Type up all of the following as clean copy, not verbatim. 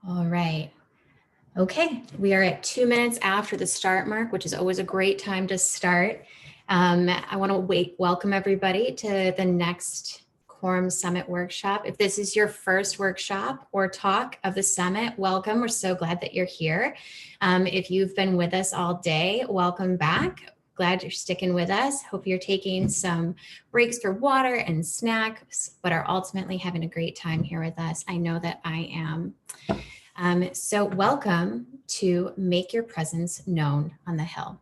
All right. Okay, we are at 2 minutes after the start mark, which is always a great time to start. I want to welcome everybody to the next Quorum Summit workshop. If this is your first workshop or talk of the summit, welcome. We're so glad that you're here. If you've been with us all day, welcome back. Glad you're sticking with us. Hope you're taking some breaks for water and snacks, but are ultimately having a great time here with us. I know that I am. So welcome to Make Your Presence Known on the Hill.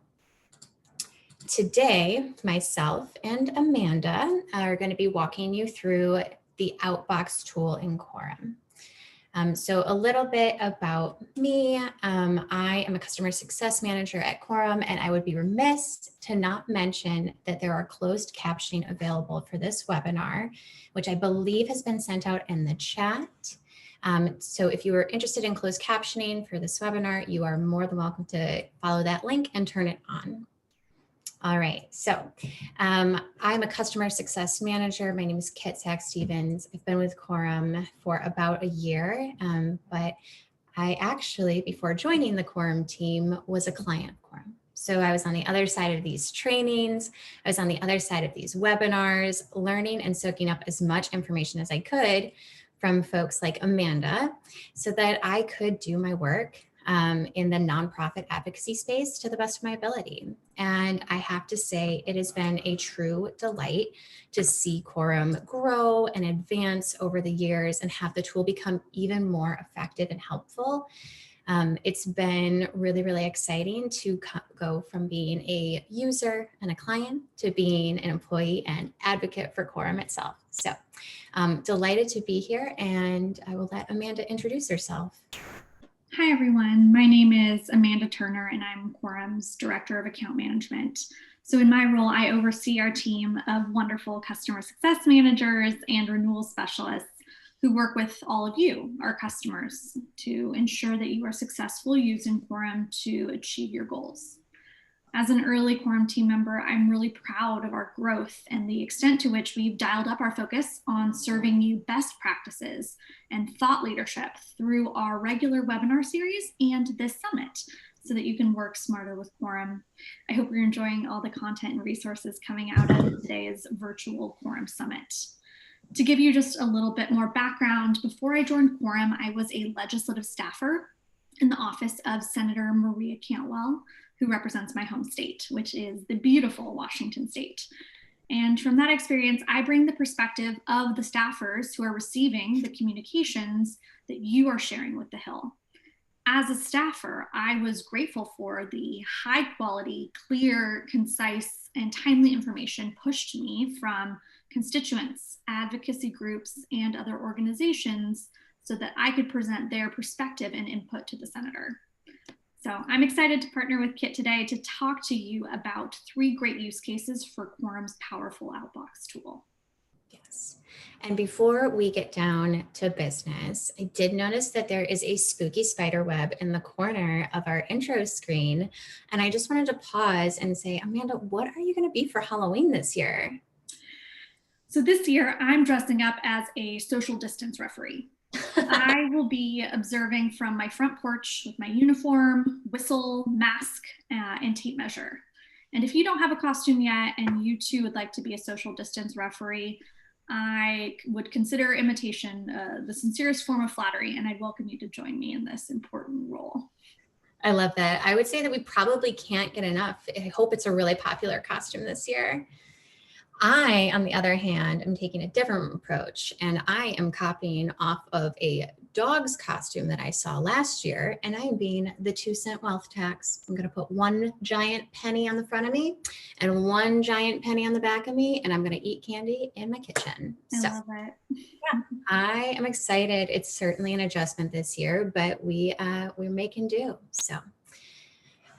Today, myself and Amanda are going to be walking you through the Outbox tool in Quorum. So a little bit about me. I am a customer success manager at Quorum, and I would be remiss to not mention that there are closed captioning available for this webinar, which I believe has been sent out in the chat. So if you are interested in closed captioning for this webinar, you are more than welcome to follow that link and turn it on. All right, so I'm a customer success manager. My name is Kit Sack-Stevens. I've been with Quorum for about a year, but I actually, before joining the Quorum team, was a client of Quorum. So I was on the other side of these trainings. I was on the other side of these webinars, learning and soaking up as much information as I could from folks like Amanda so that I could do my work in the nonprofit advocacy space to the best of my ability. And I have to say, it has been a true delight to see Quorum grow and advance over the years and have the tool become even more effective and helpful. It's been really, really exciting to go from being a user and a client to being an employee and advocate for Quorum itself. So delighted to be here, and I will let Amanda introduce herself. Hi, everyone. My name is Amanda Turner, and I'm Quorum's Director of Account Management. So in my role, I oversee our team of wonderful customer success managers and renewal specialists who work with all of you, our customers, to ensure that you are successful using Quorum to achieve your goals. As an early Quorum team member, I'm really proud of our growth and the extent to which we've dialed up our focus on serving you best practices and thought leadership through our regular webinar series and this summit so that you can work smarter with Quorum. I hope you're enjoying all the content and resources coming out of today's virtual Quorum Summit. To give you just a little bit more background, before I joined Quorum, I was a legislative staffer in the office of Senator Maria Cantwell, who represents my home state, which is the beautiful Washington state. And from that experience, I bring the perspective of the staffers who are receiving the communications that you are sharing with the Hill. As a staffer, I was grateful for the high quality, clear, concise, and timely information pushed to me from constituents, advocacy groups, and other organizations so that I could present their perspective and input to the senator. So I'm excited to partner with Kit today to talk to you about 3 great use cases for Quorum's powerful Outbox tool. Yes. And before we get down to business, I did notice that there is a spooky spider web in the corner of our intro screen. And I just wanted to pause and say, Amanda, what are you going to be for Halloween this year? So this year, I'm dressing up as a social distance referee. I will be observing from my front porch with my uniform, whistle, mask, and tape measure. And if you don't have a costume yet and you too would like to be a social distance referee, I would consider imitation the sincerest form of flattery, and I'd welcome you to join me in this important role. I love that. I would say that we probably can't get enough. I hope it's a really popular costume this year. I, on the other hand, am taking a different approach, and I am copying off of a dog's costume that I saw last year, and I am being the 2-cent wealth tax. I'm going to put 1 giant penny on the front of me and 1 giant penny on the back of me, and I'm going to eat candy in my kitchen. I love it. Yeah, I am excited. It's certainly an adjustment this ye're we're making do. So.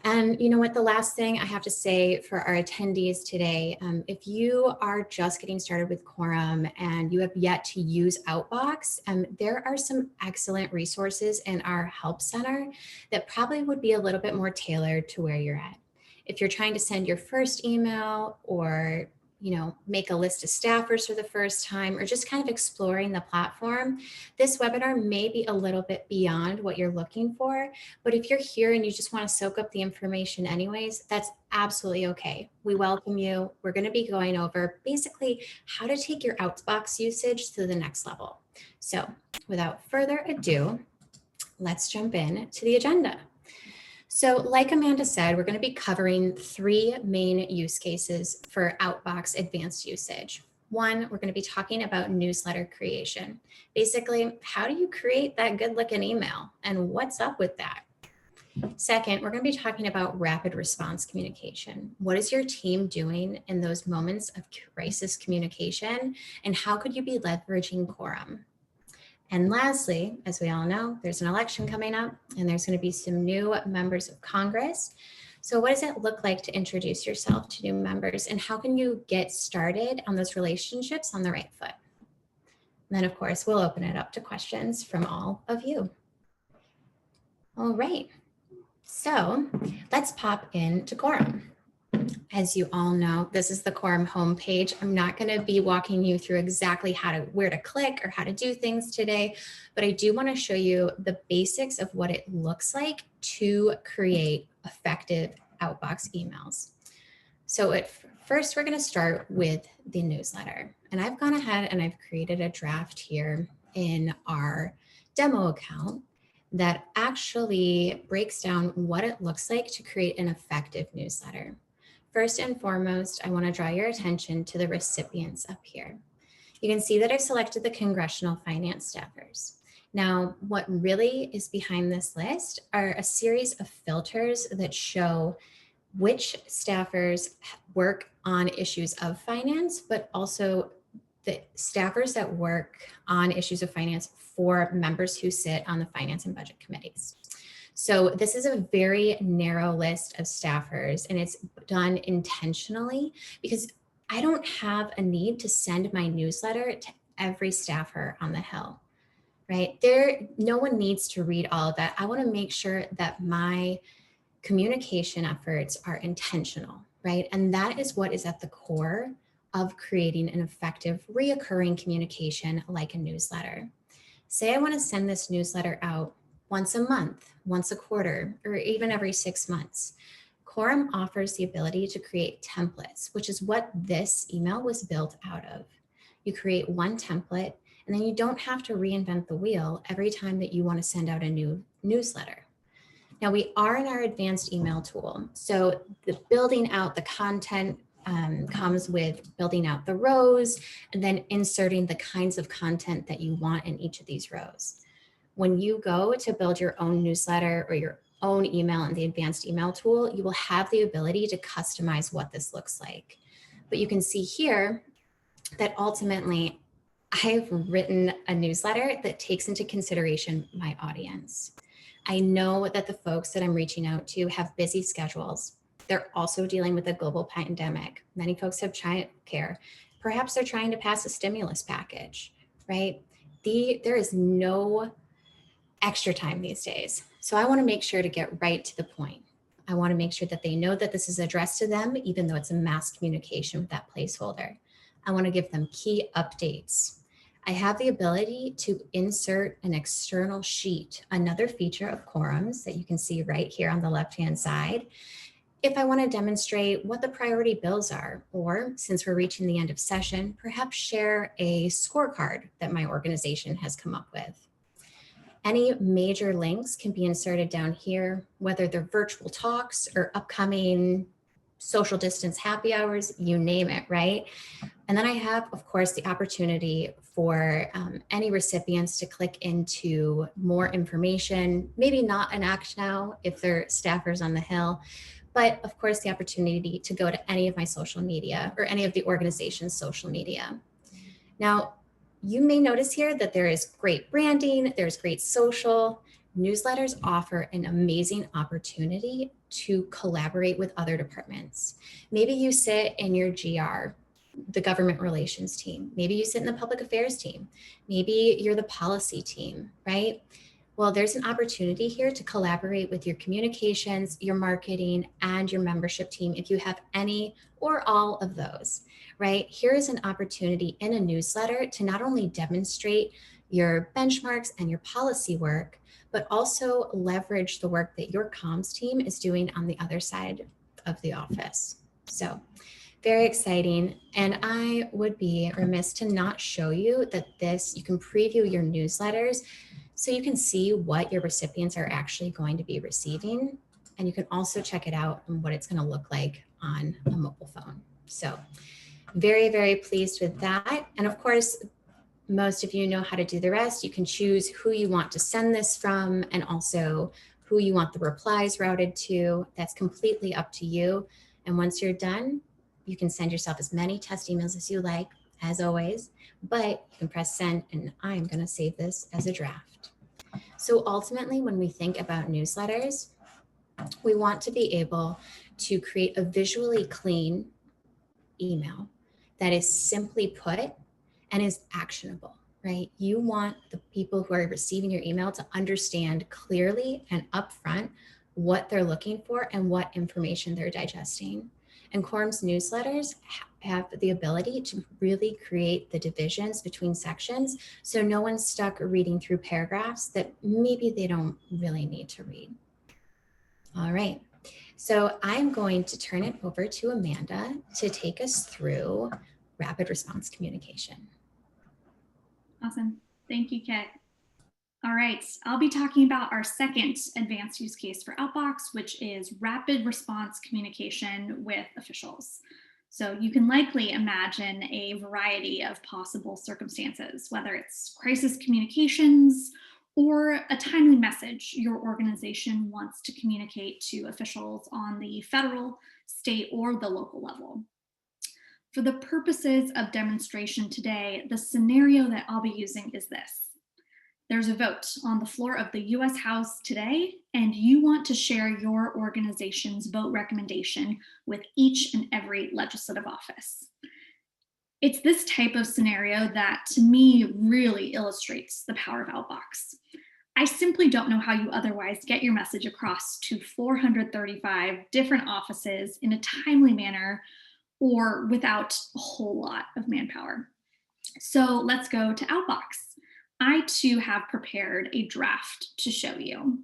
And you know what, the last thing I have to say for our attendees today, if you are just getting started with Quorum and you have yet to use Outbox, there are some excellent resources in our Help Center that probably would be a little bit more tailored to where you're at. If you're trying to send your first email or make a list of staffers for the first time, or just kind of exploring the platform, this webinar may be a little bit beyond what you're looking for. But if you're here and you just want to soak up the information anyways, that's absolutely okay. We welcome you. We're going to be going over basically how to take your Outbox usage to the next level. So without further ado, let's jump in to the agenda. So like Amanda said, we're going to be covering 3 main use cases for Outbox advanced usage. One, we're going to be talking about newsletter creation. Basically, how do you create that good looking email and what's up with that? Second, we're going to be talking about rapid response communication. What is your team doing in those moments of crisis communication, and how could you be leveraging Quorum? And lastly, as we all know, there's an election coming up and there's going to be some new members of Congress. So what does it look like to introduce yourself to new members, and how can you get started on those relationships on the right foot? And then of course, we'll open it up to questions from all of you. All right, so let's pop into Quorum. As you all know, this is the Quorum homepage. I'm not going to be walking you through exactly where to click or how to do things today, but I do want to show you the basics of what it looks like to create effective Outbox emails. So first, we're going to start with the newsletter. And I've gone ahead and I've created a draft here in our demo account that actually breaks down what it looks like to create an effective newsletter. First and foremost, I want to draw your attention to the recipients up here. You can see that I've selected the congressional finance staffers. Now, what really is behind this list are a series of filters that show which staffers work on issues of finance, but also the staffers that work on issues of finance for members who sit on the finance and budget committees. So this is a very narrow list of staffers, and it's done intentionally because I don't have a need to send my newsletter to every staffer on the Hill, right? No one needs to read all of that. I want to make sure that my communication efforts are intentional, right? And that is what is at the core of creating an effective reoccurring communication like a newsletter. Say I want to send this newsletter out once a month, once a quarter, or even every 6 months. Quorum offers the ability to create templates, which is what this email was built out of. You create one template, and then you don't have to reinvent the wheel every time that you want to send out a new newsletter. Now, we are in our advanced email tool. So the building out the content comes with building out the rows and then inserting the kinds of content that you want in each of these rows. When you go to build your own newsletter or your own email in the advanced email tool, you will have the ability to customize what this looks like. But you can see here that ultimately I've written a newsletter that takes into consideration my audience. I know that the folks that I'm reaching out to have busy schedules. They're also dealing with a global pandemic. Many folks have childcare. Perhaps they're trying to pass a stimulus package, right? There is no extra time these days. So I want to make sure to get right to the point. I want to make sure that they know that this is addressed to them, even though it's a mass communication with that placeholder. I want to give them key updates. I have the ability to insert an external sheet, another feature of Quorum's that you can see right here on the left-hand side. If I want to demonstrate what the priority bills are, or since we're reaching the end of session, perhaps share a scorecard that my organization has come up with. Any major links can be inserted down here, whether they're virtual talks or upcoming social distance happy hours, you name it, right? And then I have, of course, the opportunity for any recipients to click into more information, maybe not an act now if they're staffers on the Hill, but of course the opportunity to go to any of my social media or any of the organization's social media. Now, you may notice here that there is great branding, there's great social. Newsletters offer an amazing opportunity to collaborate with other departments. Maybe you sit in your GR, the government relations team. Maybe you sit in the public affairs team. Maybe you're the policy team, right? Well, there's an opportunity here to collaborate with your communications, your marketing, and your membership team if you have any or all of those, right? Here is an opportunity in a newsletter to not only demonstrate your benchmarks and your policy work, but also leverage the work that your comms team is doing on the other side of the office. So, very exciting. And I would be remiss to not show you that you can preview your newsletters so you can see what your recipients are actually going to be receiving. And you can also check it out and what it's going to look like on a mobile phone. So very, very pleased with that. And of course, most of you know how to do the rest. You can choose who you want to send this from and also who you want the replies routed to. That's completely up to you. And once you're done, you can send yourself as many test emails as you like, as always, but you can press send, and I'm going to save this as a draft. So ultimately, when we think about newsletters, we want to be able to create a visually clean email that is simply put and is actionable, right? You want the people who are receiving your email to understand clearly and upfront what they're looking for and what information they're digesting. And Quorum's newsletters have the ability to really create the divisions between sections so no one's stuck reading through paragraphs that maybe they don't really need to read. All right. So I'm going to turn it over to Amanda to take us through rapid response communication. Awesome. Thank you, Kit. All right, I'll be talking about our second advanced use case for Outbox, which is rapid response communication with officials. So you can likely imagine a variety of possible circumstances, whether it's crisis communications or a timely message your organization wants to communicate to officials on the federal, state, or the local level. For the purposes of demonstration today, the scenario that I'll be using is this. There's a vote on the floor of the US House today, and you want to share your organization's vote recommendation with each and every legislative office. It's this type of scenario that, to me, really illustrates the power of Outbox. I simply don't know how you otherwise get your message across to 435 different offices in a timely manner or without a whole lot of manpower. So let's go to Outbox. I too have prepared a draft to show you.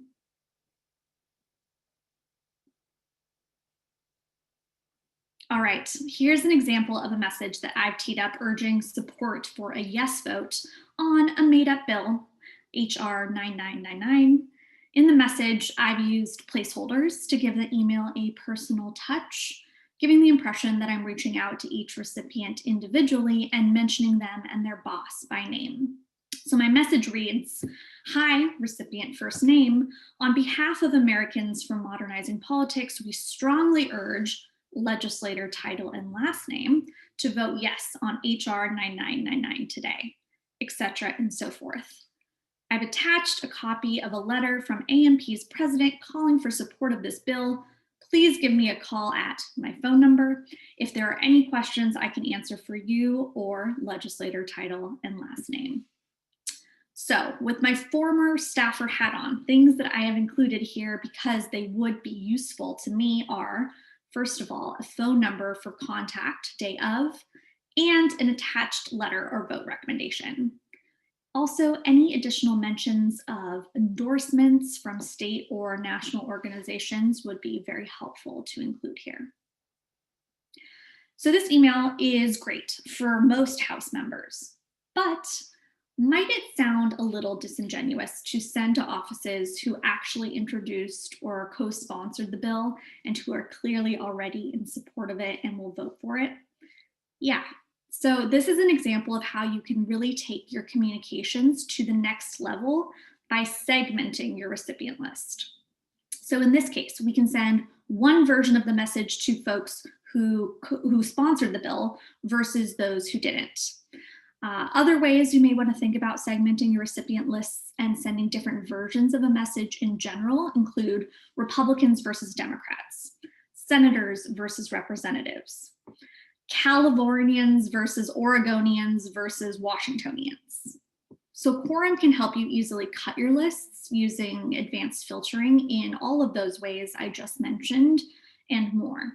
All right, here's an example of a message that I've teed up urging support for a yes vote on a made-up bill, HR 9999. In the message, I've used placeholders to give the email a personal touch, giving the impression that I'm reaching out to each recipient individually and mentioning them and their boss by name. So my message reads, "Hi, recipient first name. On behalf of Americans for Modernizing Politics, we strongly urge legislator title and last name to vote yes on HR 9999 today," etc. and so forth. I've attached a copy of a letter from AMP's president calling for support of this bill. Please give me a call at my phone number if there are any questions I can answer for you or legislator title and last name. So with my former staffer hat on, things that I have included here because they would be useful to me are, first of all, a phone number for contact day of, and an attached letter or vote recommendation. Also, any additional mentions of endorsements from state or national organizations would be very helpful to include here. So this email is great for most House members, but might it sound a little disingenuous to send to offices who actually introduced or co-sponsored the bill and who are clearly already in support of it and will vote for it? Yeah. So this is an example of how you can really take your communications to the next level by segmenting your recipient list. So in this case, we can send one version of the message to folks who sponsored the bill versus those who didn't. Other ways you may want to think about segmenting your recipient lists and sending different versions of a message in general include Republicans versus Democrats, senators versus representatives, Californians versus Oregonians versus Washingtonians. So Quorum can help you easily cut your lists using advanced filtering in all of those ways I just mentioned and more.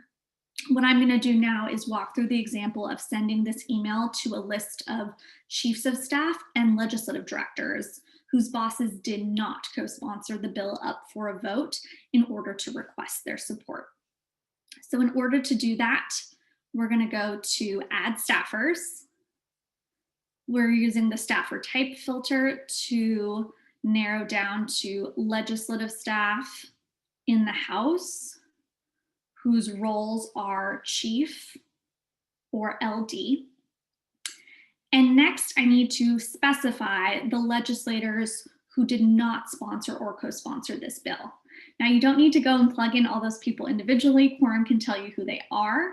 What I'm going to do now is walk through the example of sending this email to a list of chiefs of staff and legislative directors whose bosses did not co-sponsor the bill up for a vote in order to request their support. So in order to do that, we're going to go to Add Staffers. We're using the staffer type filter to narrow down to legislative staff in the House whose roles are chief or LD. And next, I need to specify the legislators who did not sponsor or co-sponsor this bill. Now, you don't need to go and plug in all those people individually. Quorum can tell you who they are.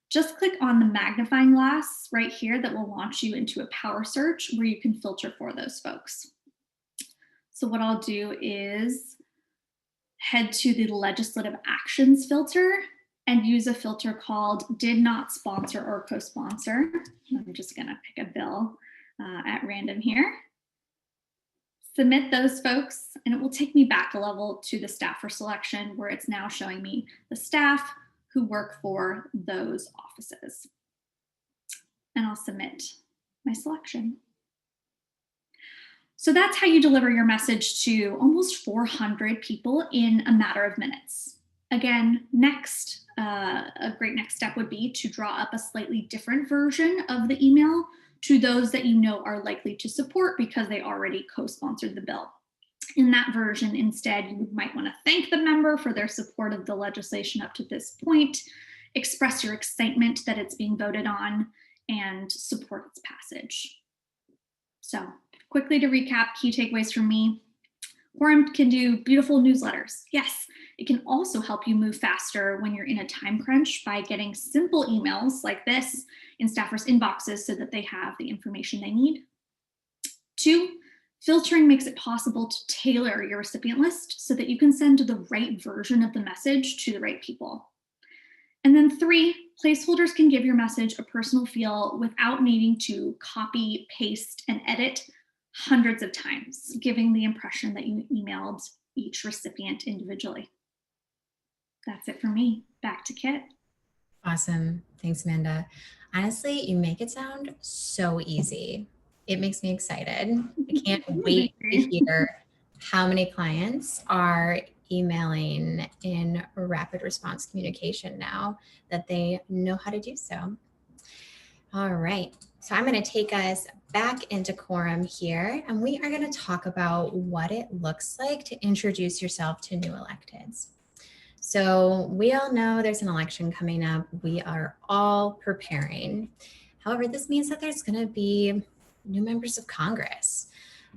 Just click on the magnifying glass right here that will launch you into a power search where you can filter for those folks. So what I'll do is head to the legislative actions filter and use a filter called did not sponsor or co-sponsor. I'm just gonna pick a bill at random here. Submit those folks and it will take me back a level to the staffer selection where it's now showing me the staff who work for those offices. And I'll submit my selection. So that's how you deliver your message to almost 400 people in a matter of minutes. Again, next, a great next step would be to draw up a slightly different version of the email to those that you know are likely to support because they already co-sponsored the bill. In that version, instead, you might want to thank the member for their support of the legislation up to this point, express your excitement that it's being voted on, and support its passage. So quickly to recap, key takeaways from me. Quorum can do beautiful newsletters. Yes, it can also help you move faster when you're in a time crunch by getting simple emails like this in staffers' inboxes so that they have the information they need. 2, filtering makes it possible to tailor your recipient list so that you can send the right version of the message to the right people. And then 3, placeholders can give your message a personal feel without needing to copy, paste, and edit hundreds of times, giving the impression that you emailed each recipient individually. That's it for me. Back to Kit. Awesome. Thanks, Amanda. Honestly, you make it sound so easy. It makes me excited. I can't wait to hear how many clients are emailing in rapid response communication now that they know how to do so. All right, so I'm going to take us back into Quorum here, and we are going to talk about what it looks like to introduce yourself to new electeds. So we all know there's an election coming up. We are all preparing. However, this means that there's going to be new members of Congress.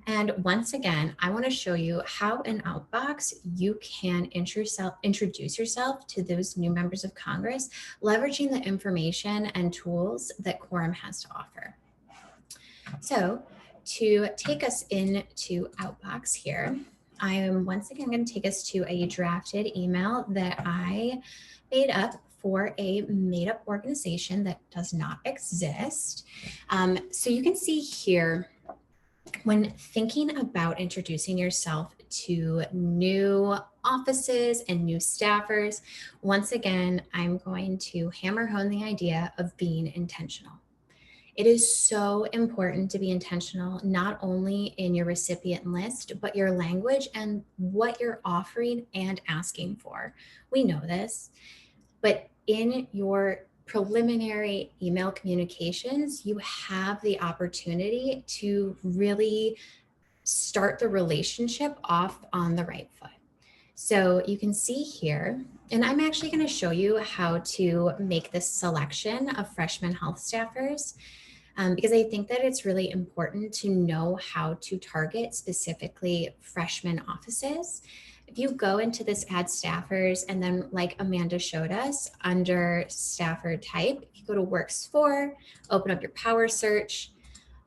And once again, I want to show you how in Outbox you can introduce yourself to those new members of Congress, leveraging the information and tools that Quorum has to offer. So to take us into Outbox here, I am once again going to take us to a drafted email that I made up for a made-up organization that does not exist. So you can see here, when thinking about introducing yourself to new offices and new staffers, once again, I'm going to hammer home the idea of being intentional. It is so important to be intentional, not only in your recipient list, but your language and what you're offering and asking for. We know this, but in your preliminary email communications, you have the opportunity to really start the relationship off on the right foot. So you can see here, and I'm actually going to show you how to make this selection of freshman health staffers, because I think that it's really important to know how to target specifically freshman offices. If you go into this add staffers and then like Amanda showed us under staffer type, if you go to works for, open up your power search,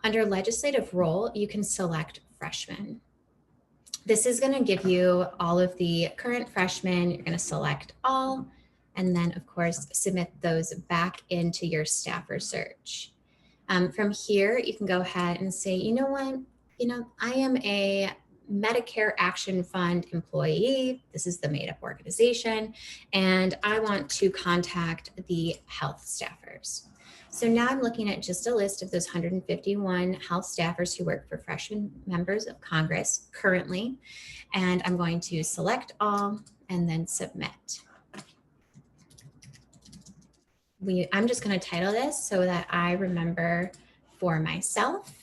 under legislative role, you can select freshman. This is going to give you all of the current freshmen. You're going to select all, and then of course, submit those back into your staffer search. From here, you can go ahead and say, you know what? I am a Medicare Action Fund employee. This is the made up organization, and I want to contact the health staffers. So now I'm looking at just a list of those 151 health staffers who work for freshman members of Congress currently, and I'm going to select all and then submit. I'm just going to title this so that I remember for myself.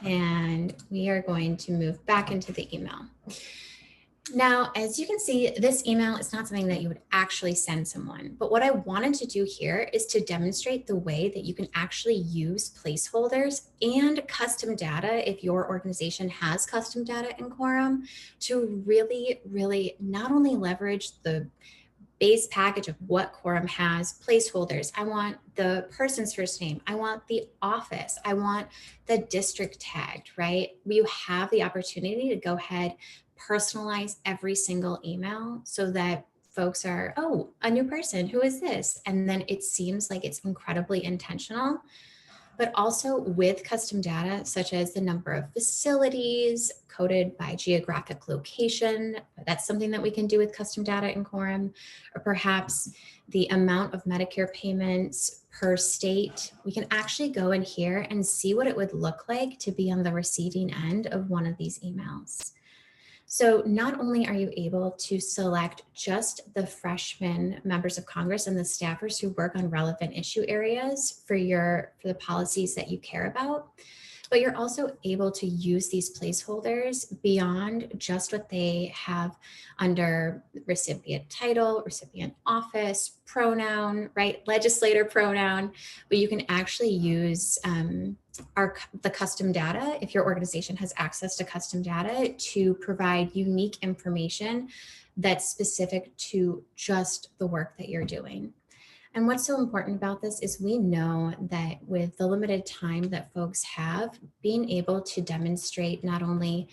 And we are going to move back into the email. Now, as you can see, this email is not something that you would actually send someone, but what I wanted to do here is to demonstrate the way that you can actually use placeholders and custom data, if your organization has custom data in Quorum, to really, really not only leverage the base package of what Quorum has, placeholders. I want the person's first name. I want the office. I want the district tagged, right? You have the opportunity to go ahead, personalize every single email so that folks are, oh, a new person, who is this? And then it seems like it's incredibly intentional. But also with custom data, such as the number of facilities coded by geographic location. That's something that we can do with custom data in Quorum, or perhaps the amount of Medicare payments per state. We can actually go in here and see what it would look like to be on the receiving end of one of these emails. So not only are you able to select just the freshman members of Congress and the staffers who work on relevant issue areas for the policies that you care about, but you're also able to use these placeholders beyond just what they have under recipient title, recipient office, pronoun, right? Legislator pronoun, but you can actually use the custom data, if your organization has access to custom data, to provide unique information that's specific to just the work that you're doing. And what's so important about this is we know that with the limited time that folks have, being able to demonstrate not only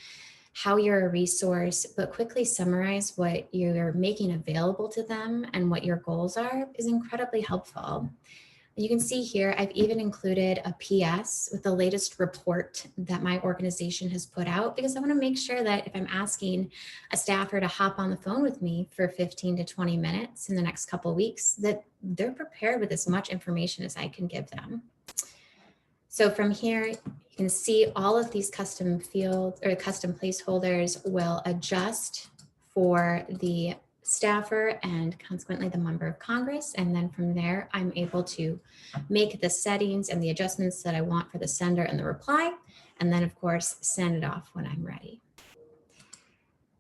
how you're a resource, but quickly summarize what you're making available to them and what your goals are is incredibly helpful. You can see here, I've even included a PS with the latest report that my organization has put out, because I want to make sure that if I'm asking a staffer to hop on the phone with me for 15 to 20 minutes in the next couple of weeks, that they're prepared with as much information as I can give them. So from here, you can see all of these custom fields or custom placeholders will adjust for the staffer and consequently the member of Congress. And then from there, I'm able to make the settings and the adjustments that I want for the sender and the reply. And then of course, send it off when I'm ready.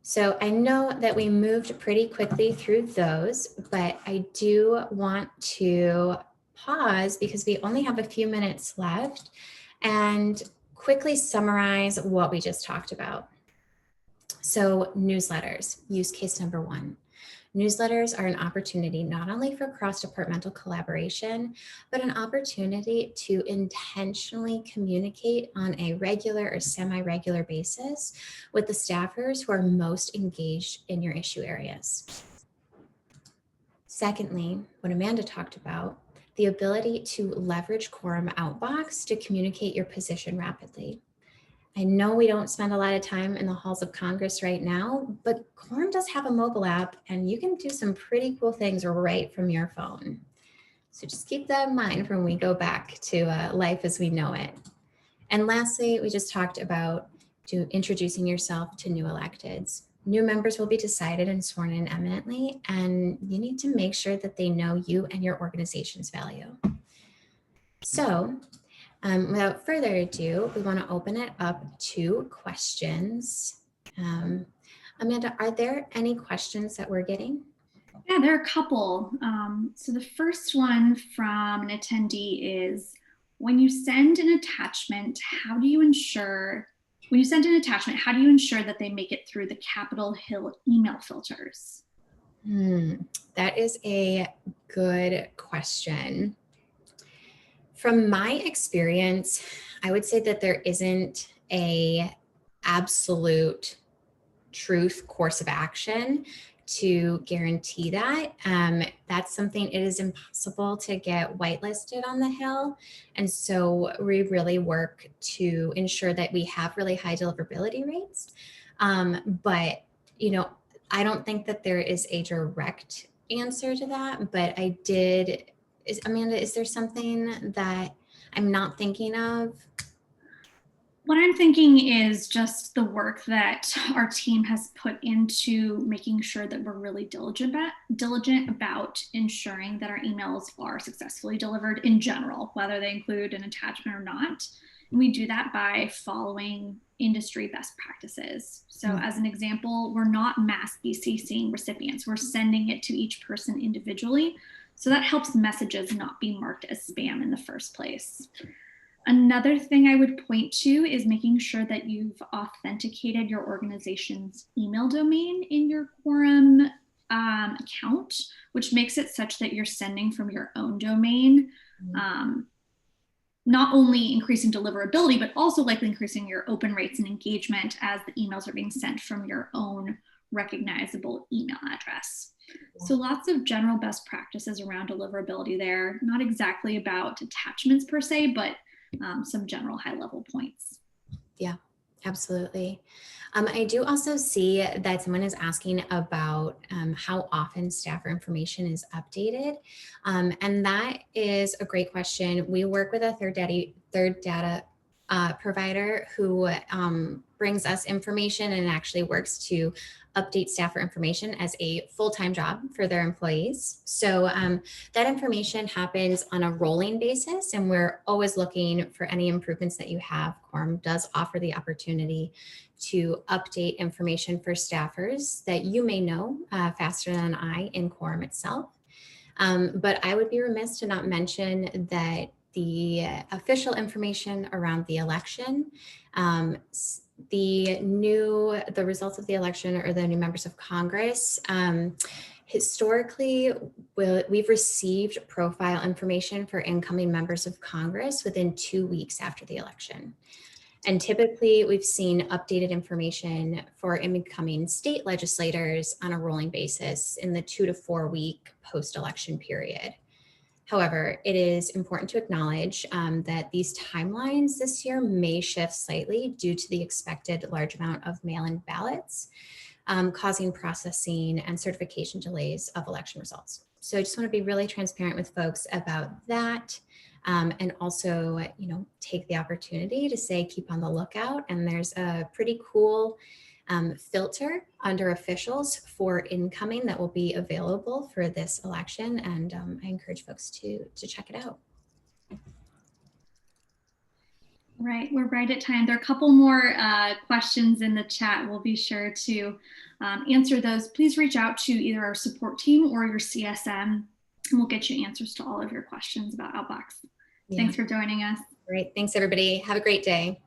So I know that we moved pretty quickly through those, but I do want to pause because we only have a few minutes left and quickly summarize what we just talked about. So newsletters, use case number 1. Newsletters are an opportunity not only for cross-departmental collaboration, but an opportunity to intentionally communicate on a regular or semi-regular basis with the staffers who are most engaged in your issue areas. Secondly, what Amanda talked about, the ability to leverage Quorum Outbox to communicate your position rapidly. I know we don't spend a lot of time in the halls of Congress right now, but Quorum does have a mobile app and you can do some pretty cool things right from your phone. So just keep that in mind when we go back to life as we know it. And lastly, we just talked about introducing yourself to new electeds. New members will be decided and sworn in eminently, and you need to make sure that they know you and your organization's value. So, without further ado, we want to open it up to questions. Amanda, are there any questions that we're getting? Yeah, there are a couple. So the first one from an attendee is, when you send an attachment, how do you ensure that they make it through the Capitol Hill email filters? That is a good question. From my experience, I would say that there isn't a absolute truth course of action to guarantee that. That's something, it is impossible to get whitelisted on the Hill. And so we really work to ensure that we have really high deliverability rates. But, you know, I don't think that there is a direct answer to that, but Amanda, is there something that I'm not thinking of? What I'm thinking is just the work that our team has put into making sure that we're really diligent about ensuring that our emails are successfully delivered in general, whether they include an attachment or not. And we do that by following industry best practices. So as an example, we're not mass BCCing recipients. We're sending it to each person individually. So that helps messages not be marked as spam in the first place. Another thing I would point to is making sure that you've authenticated your organization's email domain in your Quorum account, which makes it such that you're sending from your own domain, not only increasing deliverability, but also likely increasing your open rates and engagement as the emails are being sent from your own recognizable email address. So lots of general best practices around deliverability there, not exactly about attachments per se, but some general high level points. Yeah, absolutely. I do also see that someone is asking about how often staffer information is updated. And that is a great question. We work with a third data provider who brings us information and actually works to update staffer information as a full-time job for their employees. So that information happens on a rolling basis, and we're always looking for any improvements that you have. Quorum does offer the opportunity to update information for staffers that you may know faster than I in Quorum itself. But I would be remiss to not mention that the official information around the election, the results of the election or the new members of Congress, historically, we've received profile information for incoming members of Congress within 2 weeks after the election. And typically we've seen updated information for incoming state legislators on a rolling basis in the 2 to 4 week post-election period. However, it is important to acknowledge that these timelines this year may shift slightly due to the expected large amount of mail-in ballots, causing processing and certification delays of election results. So I just want to be really transparent with folks about that. And also, take the opportunity to say, keep on the lookout. And there's a pretty cool filter under officials for incoming that will be available for this election. And I encourage folks to check it out. Right, we're right at time. There are a couple more questions in the chat. We'll be sure to answer those. Please reach out to either our support team or your CSM, and we'll get you answers to all of your questions about Outbox. Yeah. Thanks for joining us. Great, thanks everybody. Have a great day.